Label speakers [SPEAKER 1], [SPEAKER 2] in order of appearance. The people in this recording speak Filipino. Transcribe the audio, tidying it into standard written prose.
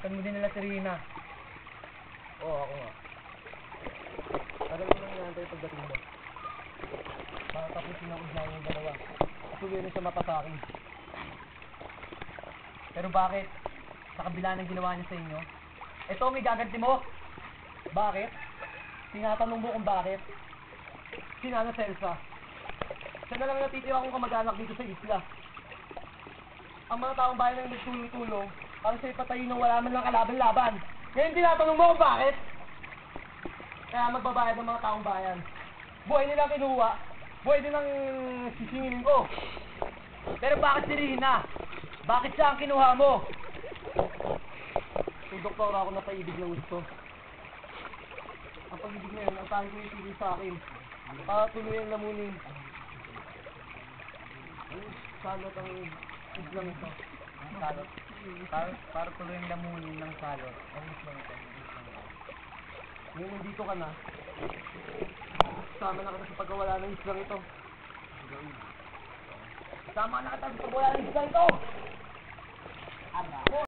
[SPEAKER 1] Ingatan mo din nila si Rina.
[SPEAKER 2] Oo, ako nga. Tagal ko nang inaantay pagdating mo. Para tapusin ang ugnayan ng dalawa. Tuloy na siya mapasakin.
[SPEAKER 1] Pero bakit? Sa kabila ng ginawa niya sa inyo? Ito may gaganti mo.
[SPEAKER 2] Bakit? Tinatanong mo kung bakit? Si Nana Celsa. Siya na lang natitira kong kamag-anak dito sa isla. Ang mga taong bayan ang nagtulong-tulong para sa ipatayin ng wala man lang kalaban-laban. Ngayon tinatanong mo kung bakit? Kaya magbabayad ng mga taong bayan. Buhay nilang kinuha. Buhay din ang sisingilin ko.
[SPEAKER 1] Pero bakit si Rina? Bakit siya ang kinuha mo?
[SPEAKER 2] Kung doktora ako napaibig ng gusto. Ang pag-ibig na yun, ang tanging ko yung sa akin. Para tuloy ang lamunin. Salot ang islang ito.
[SPEAKER 1] Salot. Para tuloy ang lamunin ng salot. Ang islang ito.
[SPEAKER 2] Ngayon nandito ka na. Sama na kita sa pagkawala ng islang ito.
[SPEAKER 1] Sama na kita sa pagwala ng islang ito!